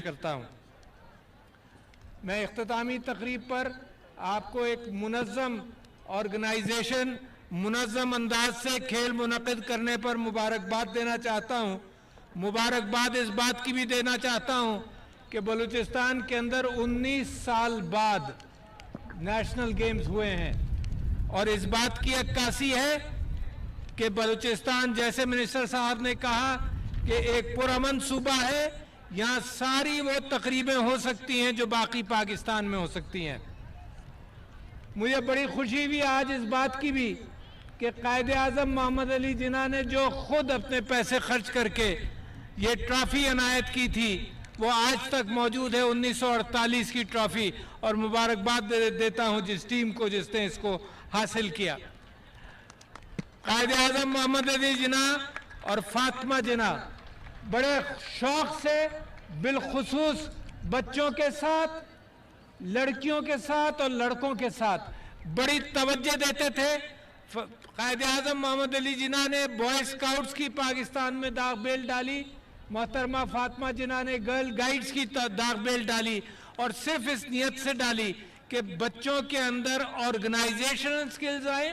کرتا ہوں۔ میں اختتامی تقریب پر آپ کو ایک منظم آرگنائزیشن، منظم انداز سے کھیل منعقد کرنے پر مبارکباد دینا چاہتا ہوں۔ مبارکباد اس بات کی بھی دینا چاہتا ہوں کہ بلوچستان کے اندر 19 سال بعد نیشنل گیمز ہوئے ہیں، اور اس بات کی عکاسی ہے کہ بلوچستان، جیسے منسٹر صاحب نے کہا، کہ ایک پرامن صوبہ ہے، یہاں ساری وہ تقریبیں ہو سکتی ہیں جو باقی پاکستان میں ہو سکتی ہیں۔ مجھے بڑی خوشی بھی آج اس بات کی بھی کہ قائد اعظم محمد علی جناح نے جو خود اپنے پیسے خرچ کر کے یہ ٹرافی عنایت کی تھی، وہ آج تک موجود ہے، 1948 کی ٹرافی، اور مبارکباد دیتا ہوں جس ٹیم کو جس نے اس کو حاصل کیا۔ قائد اعظم محمد علی جناح اور فاطمہ جناح بڑے شوق سے، بالخصوص بچوں کے ساتھ، لڑکیوں کے ساتھ اور لڑکوں کے ساتھ بڑی توجہ دیتے تھے۔ قائد اعظم محمد علی جناح نے بوائے اسکاؤٹس کی پاکستان میں داغ بیل ڈالی، محترمہ فاطمہ جناح نے گرل گائیڈز کی داغ بیل ڈالی، اور صرف اس نیت سے ڈالی کہ بچوں کے اندر آرگنائزیشنل سکلز آئیں،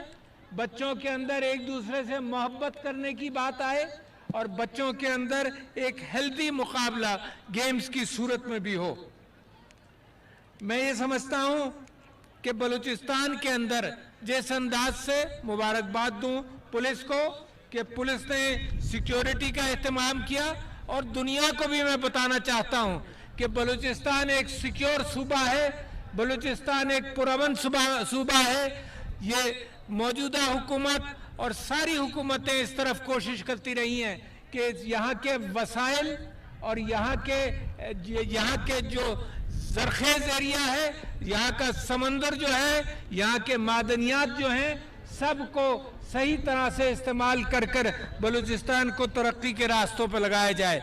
بچوں کے اندر ایک دوسرے سے محبت کرنے کی بات آئے، اور بچوں کے اندر ایک ہیلتھی مقابلہ گیمز کی صورت میں بھی ہو۔ میں یہ سمجھتا ہوں کہ بلوچستان کے اندر جس انداز سے مبارکباد دوں پولیس کو کہ پولیس نے سیکیورٹی کا اہتمام کیا، اور دنیا کو بھی میں بتانا چاہتا ہوں کہ بلوچستان ایک سیکیور صوبہ ہے، بلوچستان ایک پرامن صوبہ ہے۔ یہ موجودہ حکومت اور ساری حکومتیں اس طرف کوشش کرتی رہی ہیں کہ یہاں کے وسائل اور یہاں کے جو زرخیز ایریا ہے، یہاں کا سمندر جو ہے، یہاں کے معدنیات جو ہیں، سب کو صحیح طرح سے استعمال کر بلوچستان کو ترقی کے راستوں پر لگایا جائے۔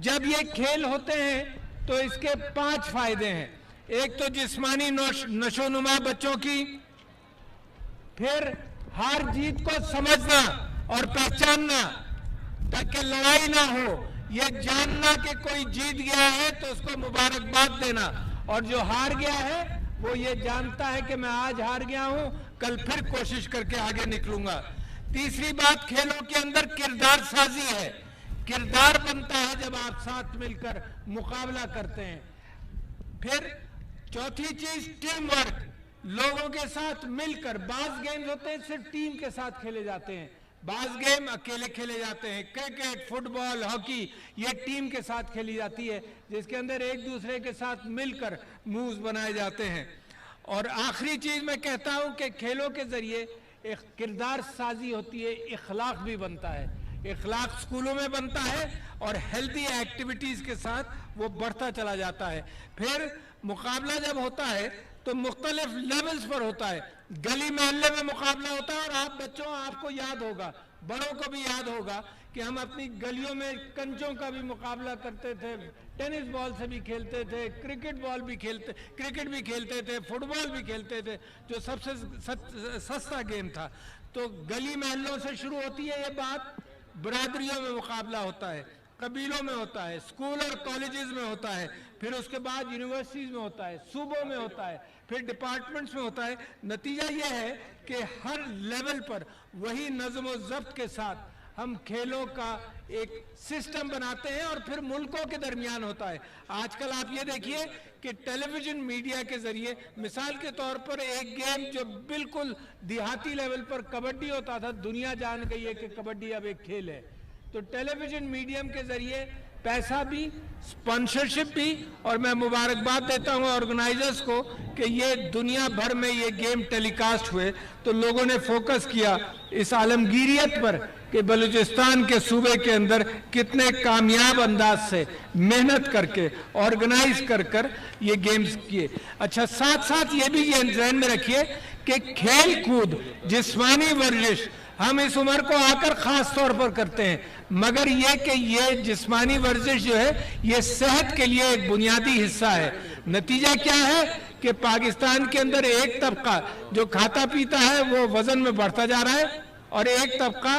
جب یہ کھیل ہوتے ہیں تو اس کے 5 فائدے ہیں۔ ایک تو جسمانی نشو نما بچوں کی، پھر ہار جیت کو سمجھنا اور پہچاننا تاکہ لڑائی نہ ہو، یہ جاننا کہ کوئی جیت گیا ہے تو اس کو مبارکباد دینا، اور جو ہار گیا ہے وہ یہ جانتا ہے کہ میں آج ہار گیا ہوں، کل پھر کوشش کر کے آگے نکلوں گا۔ تیسری بات کھیلوں کے اندر کردار سازی ہے، کردار بنتا ہے جب آپ ساتھ مل کر مقابلہ کرتے ہیں۔ پھر چوتھی چیز ٹیم ورک، لوگوں کے ساتھ مل کر۔ بعض گیمز ہوتے ہیں صرف ٹیم کے ساتھ کھیلے جاتے ہیں، بعض گیم اکیلے کھیلے جاتے ہیں، کرکٹ، فٹ بال، ہاکی، یہ ٹیم کے ساتھ کھیلی جاتی ہے جس کے اندر ایک دوسرے کے ساتھ مل کر مووز بنائے جاتے ہیں۔ اور آخری چیز میں کہتا ہوں کہ کھیلوں کے ذریعے ایک کردار سازی ہوتی ہے، اخلاق بھی بنتا ہے، اخلاق سکولوں میں بنتا ہے، اور ہیلتھی ایکٹیویٹیز کے ساتھ وہ بڑھتا چلا جاتا ہے۔ پھر مقابلہ جب ہوتا ہے تو مختلف لیولز پر ہوتا ہے، گلی محلے میں مقابلہ ہوتا ہے، اور آپ کو یاد ہوگا، بڑوں کو بھی یاد ہوگا کہ ہم اپنی گلیوں میں کنچوں کا بھی مقابلہ کرتے تھے، ٹینس بال سے بھی کھیلتے تھے، کرکٹ بھی کھیلتے تھے، فٹ بال بھی کھیلتے تھے، جو سب سے سستا گیم تھا۔ تو گلی محلوں سے شروع ہوتی ہے یہ بات، برادریوں میں مقابلہ ہوتا ہے، قبیلوں میں ہوتا ہے، اسکول اور کالجز میں ہوتا ہے، پھر اس کے بعد یونیورسٹیز میں ہوتا ہے، صوبوں میں ہوتا ہے، پھر ڈپارٹمنٹس میں ہوتا ہے۔ نتیجہ یہ ہے کہ ہر لیول پر وہی نظم و ضبط کے ساتھ ہم کھیلوں کا ایک سسٹم بناتے ہیں، اور پھر ملکوں کے درمیان ہوتا ہے۔ آج کل آپ یہ دیکھیے کہ ٹیلی ویژن میڈیا کے ذریعے، مثال کے طور پر ایک گیم جو بالکل دیہاتی لیول پر کبڈی ہوتا تھا، دنیا جان گئی ہے کہ کبڈی اب ایک کھیل ہے۔ تو ٹیلی ویژن میڈیم کے ذریعے پیسہ بھی، سپانسرشپ بھی، اور میں مبارکباد دیتا ہوں آرگنائزرز کو کہ یہ دنیا بھر میں یہ گیم ٹیلی کاسٹ ہوئے، تو لوگوں نے فوکس کیا اس عالمگیریت پر کہ بلوچستان کے صوبے کے اندر کتنے کامیاب انداز سے محنت کر کے آرگنائز کر یہ گیمز کیے۔ اچھا، ساتھ ساتھ یہ بھی ذہن میں رکھیے کہ کھیل کود، جسمانی ورزش ہم اس عمر کو آ کر خاص طور پر کرتے ہیں، مگر یہ کہ یہ جسمانی ورزش جو ہے یہ صحت کے لیے ایک بنیادی حصہ ہے۔ نتیجہ کیا ہے کہ پاکستان کے اندر ایک طبقہ جو کھاتا پیتا ہے وہ وزن میں بڑھتا جا رہا ہے، اور ایک طبقہ